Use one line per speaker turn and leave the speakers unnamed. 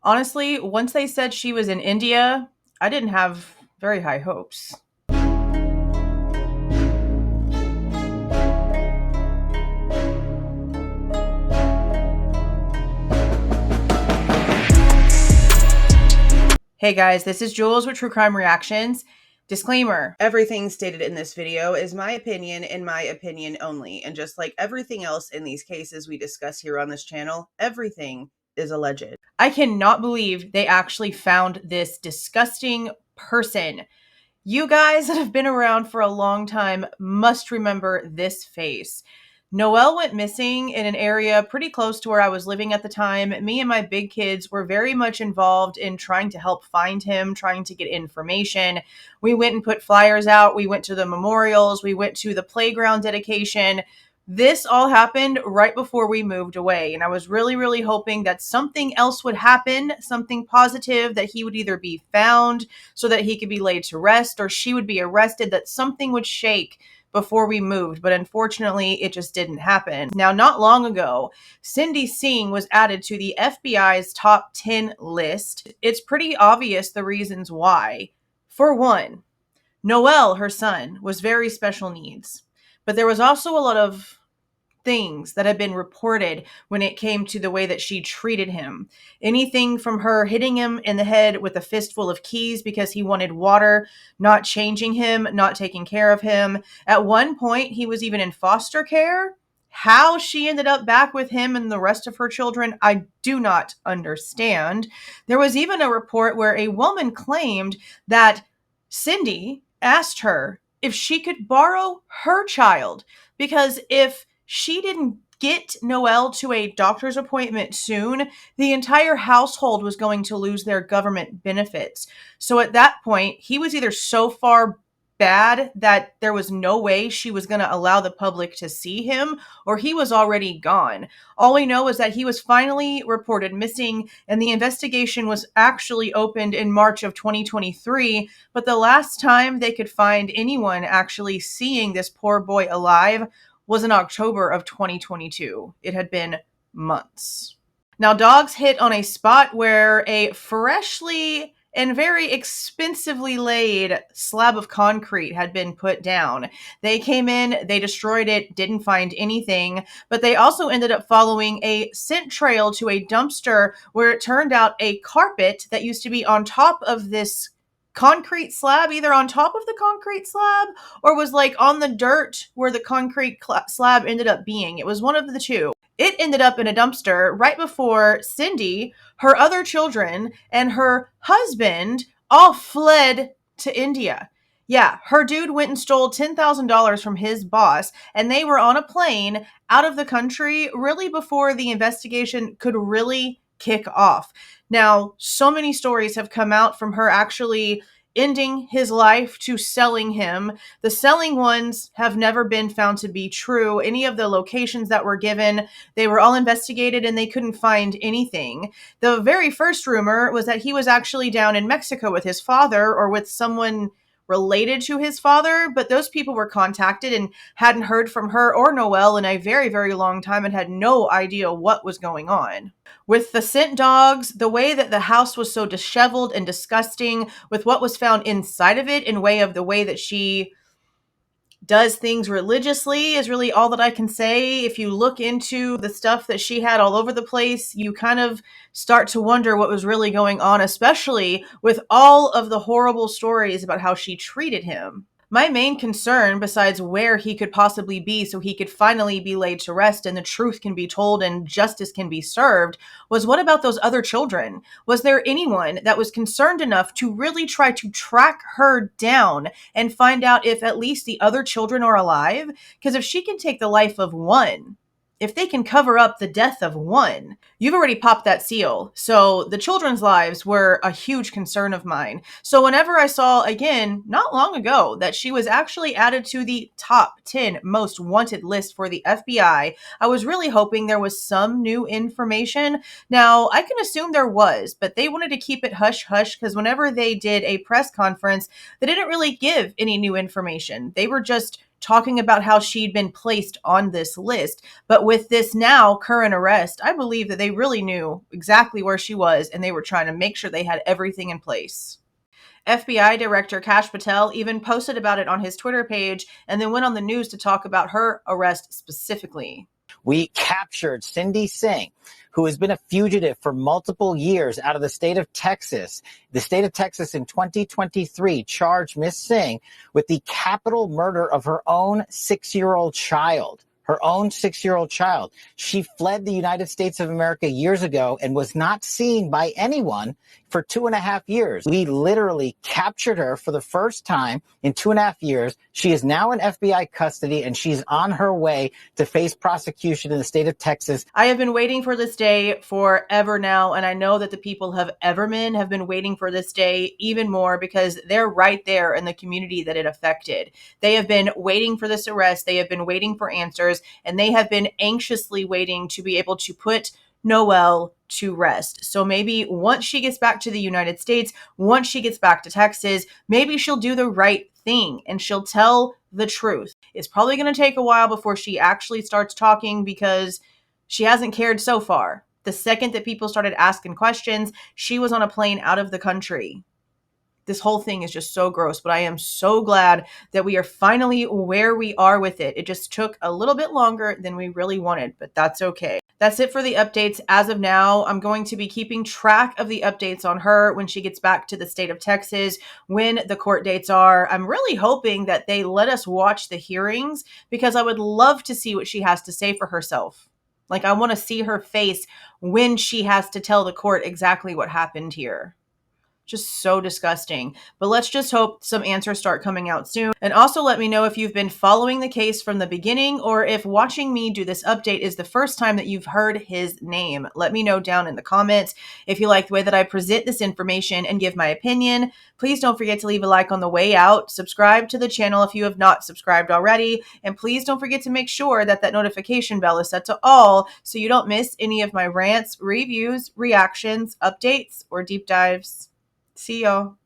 Honestly, once they said she was in India, I didn't have very high hopes. Hey guys, this is Jules with True Crime Reactions. Disclaimer, everything stated in this video is my opinion and my opinion only. And just like everything else in these cases we discuss here on this channel, everything is alleged. I cannot believe they actually found this disgusting person. You guys that have been around for a long time must remember this face. Noel went missing in an area pretty close to where I was living at the time. Me and my big kids were very much involved in trying to help find him, trying to get information. We went and put flyers out. We went to the memorials. We went to the playground dedication. This all happened right before we moved away. And I was really hoping that something else would happen, something positive, that he would either be found so that he could be laid to rest or she would be arrested, that something would shake before we moved, but unfortunately it just didn't happen. Now, not long ago, Singh was added to the FBI's top 10 list. It's pretty obvious the reasons why. For one, Noel, her son, was very special needs, but there was also a lot of things that had been reported when it came to the way that she treated him. Anything from her hitting him in the head with a fistful of keys because he wanted water, not changing him, not taking care of him. At one point, he was even in foster care. How she ended up back with him and the rest of her children, I do not understand. There was even a report where a woman claimed that Cindy asked her if she could borrow her child, because if she didn't get Noel to a doctor's appointment soon, the entire household was going to lose their government benefits. So at that point, he was either so far bad that there was no way she was going to allow the public to see him, or he was already gone. All we know is that he was finally reported missing, and the investigation was actually opened in March of 2023, but the last time they could find anyone actually seeing this poor boy alive was in October of 2022. It had been months. Now, dogs hit on a spot where a freshly and very expensively laid slab of concrete had been put down. They came in, they destroyed it, didn't find anything, but they also ended up following a scent trail to a dumpster where it turned out a carpet that used to be on top of this concrete slab, either on top of the concrete slab or was like on the dirt where the concrete slab ended up being. It was one of the two. It ended up in a dumpster right before Cindy, her other children, and her husband all fled to India. Yeah, her dude went and stole $10,000 from his boss, and they were on a plane out of the country really before the investigation could really kick off. Now, so many stories have come out from her actually ending his life to selling him. The selling ones have never been found to be true. Any of the locations that were given, they were all investigated and they couldn't find anything. The very first rumor was that he was actually down in Mexico with his father or with someone related to his father, but those people were contacted and hadn't heard from her or Noel in a very long time and had no idea what was going on. With the scent dogs, the way that the house was so disheveled and disgusting with what was found inside of it in way of the way that she does things religiously is really all that I can say. If you look into the stuff that she had all over the place, you kind of start to wonder what was really going on, especially with all of the horrible stories about how she treated him. My main concern, besides where he could possibly be so he could finally be laid to rest and the truth can be told and justice can be served, was what about those other children? Was there anyone that was concerned enough to really try to track her down and find out if at least the other children are alive? Because if she can take the life of one, if they can cover up the death of one, you've already popped that seal. So the children's lives were a huge concern of mine. So whenever I saw, again, not long ago, that she was actually added to the top 10 most wanted list for the FBI, I was really hoping there was some new information. Now, I can assume there was, but they wanted to keep it hush-hush because whenever they did a press conference, they didn't really give any new information. They were just talking about how she'd been placed on this list. But with this now current arrest, I believe that they really knew exactly where she was and they were trying to make sure they had everything in place. FBI Director Kash Patel even posted about it on his Twitter page and then went on the news to talk about her arrest specifically.
We captured Singh, who has been a fugitive for multiple years out of the state of Texas. The state of Texas in 2023 charged Miss Singh with the capital murder of her own 6-year-old child. Her own 6-year-old child. She fled the United States of America years ago and was not seen by anyone for 2.5 years. We literally captured her for the first time in 2.5 years. She is now in FBI custody and she's on her way to face prosecution in the state of Texas.
I have been waiting for this day forever now, and I know that the people of Everman have been waiting for this day even more because they're right there in the community that it affected. They have been waiting for this arrest. They have been waiting for answers, and they have been anxiously waiting to be able to put Noel to rest. So maybe once she gets back to the United States, once she gets back to Texas, maybe she'll do the right thing and she'll tell the truth. It's probably going to take a while before she actually starts talking because she hasn't cared so far. The second that people started asking questions, she was on a plane out of the country. This whole thing is just so gross, but I am so glad that we are finally where we are with it. It just took a little bit longer than we really wanted, but that's okay. That's it for the updates as of now. I'm going to be keeping track of the updates on her when she gets back to the state of Texas, when the court dates are. I'm really hoping that they let us watch the hearings because I would love to see what she has to say for herself. Like, I want to see her face when she has to tell the court exactly what happened here. Just so disgusting. But let's just hope some answers start coming out soon. And also let me know if you've been following the case from the beginning or if watching me do this update is the first time that you've heard his name. Let me know down in the comments. If you like the way that I present this information and give my opinion, please don't forget to leave a like on the way out. Subscribe to the channel if you have not subscribed already. And please don't forget to make sure that that notification bell is set to all so you don't miss any of my rants, reviews, reactions, updates, or deep dives. See y'all.